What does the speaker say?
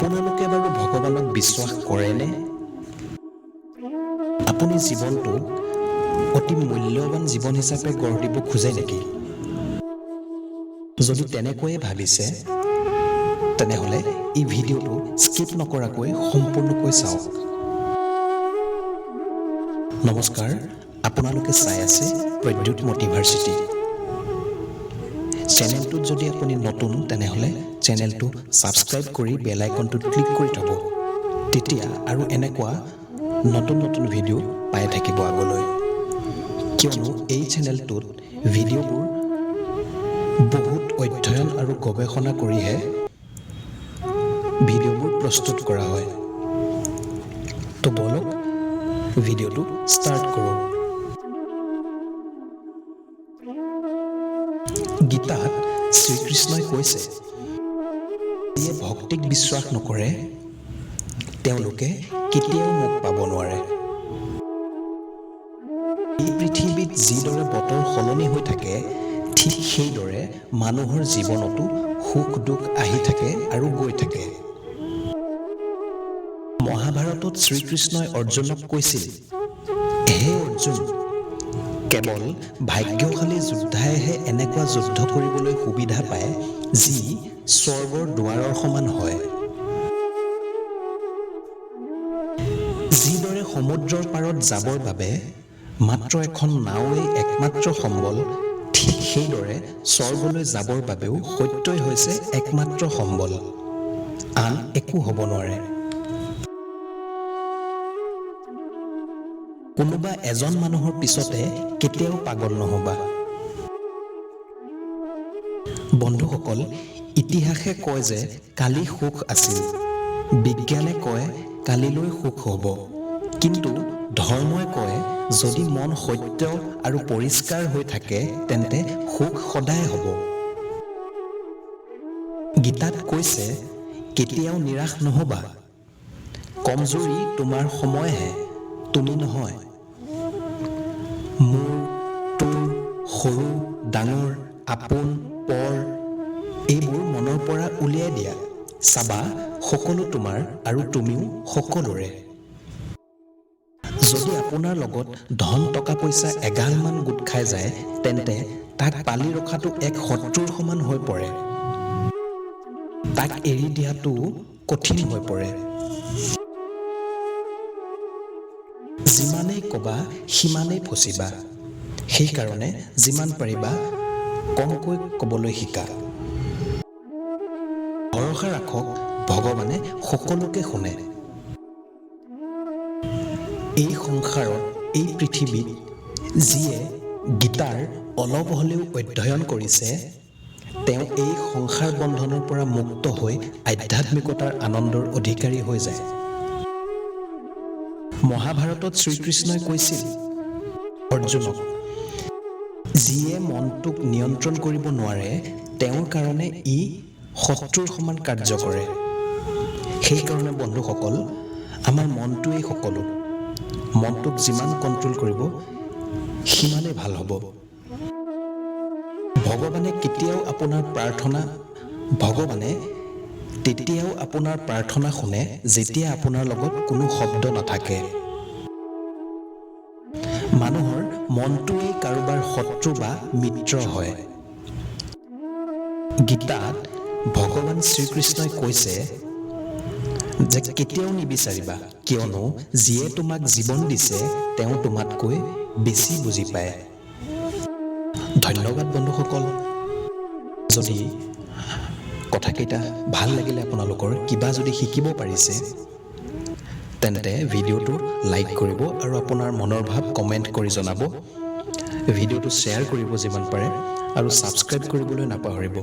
আপোনালোকে বাৰু ভগৱানক বিশ্বাস কৰেনে? আপুনি জীৱনটো অতি মূল্যৱান জীৱন হিচাপে গঢ় দিব খোজে নেকি? যদি তেনেকৈয়ে ভাবিছে, তেনেহ'লে এই ভিডিঅ'টো স্কিপ নকৰাকৈ সম্পূৰ্ণকৈ চাওক। নমস্কাৰ, আপোনালোকে চাই আছে প্ৰদ্যুত মটিভাৰ্চিটি। চেনেলটোত যদি আপুনি নতুন, তেনেহ'লে চেনেলটো ছাবস্ক্ৰাইব কৰি বেল আইকনটোত ক্লিক কৰি থ'ব। তেতিয়া আৰু এনেকুৱা নতুন নতুন ভিডিঅ' পাই থাকিব আগলৈ। কিয়নো এই চেনেলটোত ভিডিঅ'বোৰ বহুত অধ্যয়ন আৰু গৱেষণা কৰিহে ভিডিঅ'বোৰ প্ৰস্তুত কৰা হয়। তো বলক ভিডিঅ'টো ষ্টাৰ্ট কৰোঁ। গীতাত শ্ৰীকৃষ্ণই কৈছে, যিয়ে ভক্তিক বিশ্বাস নকৰে তেওঁলোকে কেতিয়াও মোক পাব নোৱাৰে। এই পৃথিৱীত যিদৰে বতৰ সলনি হৈ থাকে, ঠিক সেইদৰে মানুহৰ জীৱনতো সুখ দুখ আহি থাকে আৰু গৈ থাকে। মহাভাৰতত শ্ৰীকৃষ্ণই অৰ্জুনক কৈছিল, হে অৰ্জুন, কেৱল ভাগ্যশালী যোদ্ধাইহে এনেকুৱা যুদ্ধ কৰিবলৈ সুবিধা পায় যি স্বৰ্গৰ দুৱাৰৰ সমান হয়। যিদৰে সমুদ্ৰৰ পাৰত যাবৰ বাবে মাত্ৰ এখন নাওৱেই একমাত্ৰ সম্বল, ঠিক সেইদৰে স্বৰ্গলৈ যাবৰ বাবেও সত্যই হৈছে একমাত্ৰ সম্বল, আন একো হ'ব নোৱাৰে। কোনোবা এজন মানুহৰ পিছতে কেতিয়াও পাগল নহবা। বন্ধুসকল, ইতিহাসে কয় যে কালি সুখ আছিল, বিজ্ঞানে কয় কালিলৈ সুখ হ'ব, কিন্তু ধৰ্মই কয় যদি মন সত্য আৰু পৰিষ্কাৰ হৈ থাকে তেন্তে সুখ সদায় হ'ব। গীতাত কৈছে, কেতিয়াও নিৰাশ নহবা, কমজোৰি তোমাৰ সময়হে, তুমি নহয়। মোৰ, তোৰ, সৰু ডাঙৰ, আপোন পৰ এইবোৰ মনৰ পৰা উলিয়াই দিয়া, চাবা সকলো তোমাৰ আৰু তুমিও সকলোৰে। যদি আপোনাৰ লগত ধন টকা পইচা এগালমান গোট খাই যায়, তেন্তে তাক পালি ৰখাটো এক শত্ৰুৰ সমান হৈ পৰে। তাক এৰি দিয়াটো কঠিন হৈ পৰে। যিমানেই ক'বা সিমানেই ফচিবা। সেইকাৰণে যিমান পাৰিবা কমকৈ ক'বলৈ শিকা। ভৰসা ৰাখক, ভগৱানে সকলোকে শুনে। এই সংসাৰত, এই পৃথিৱীত যিয়ে গীতাৰ অলপ হ'লেও অধ্যয়ন কৰিছে, তেওঁ এই সংসাৰ বন্ধনৰ পৰা মুক্ত হৈ আধ্যাত্মিকতাৰ আনন্দৰ অধিকাৰী হৈ যায়। মহাভাৰতত শ্ৰীকৃষ্ণই কৈছিল অৰ্জুনক, যিয়ে মনটোক নিয়ন্ত্ৰণ কৰিব নোৱাৰে তেওঁৰ কাৰণে ই শত্ৰুৰ সমান কাৰ্য কৰে। সেইকাৰণে বন্ধুসকল, আমাৰ মনটোৱেই সকলো। মনটোক যিমান কণ্ট্ৰল কৰিব সিমানেই ভাল হ'ব। ভগৱানে তেতিয়াও আপোনাৰ প্ৰাৰ্থনা শুনে যেতিয়া আপোনাৰ লগত কোনো শব্দ নাথাকে। মানুহৰ মনটোৱেই কাৰোবাৰ শত্ৰু বা মিত্ৰ হয়। গীতাত ভগৱান শ্ৰীকৃষ্ণই কৈছে যে কেতিয়াও নিবিচাৰিবা, কিয়নো যিয়ে তোমাক জীৱন দিছে তেওঁ তোমাতকৈ বেছি বুজি পায়। ধন্যবাদ বন্ধুসকল। যদি কথাকেইটা ভাল লাগিলে, আপোনালোকৰ কিবা যদি শিকিব পাৰিছে, তেন্তে ভিডিঅ'টো লাইক কৰিব আৰু আপোনাৰ মনৰ ভাৱ কমেণ্ট কৰি জনাব। ভিডিঅ'টো শ্বেয়াৰ কৰিব যিমান পাৰে আৰু ছাবস্ক্ৰাইব কৰিবলৈ নাপাহৰিব।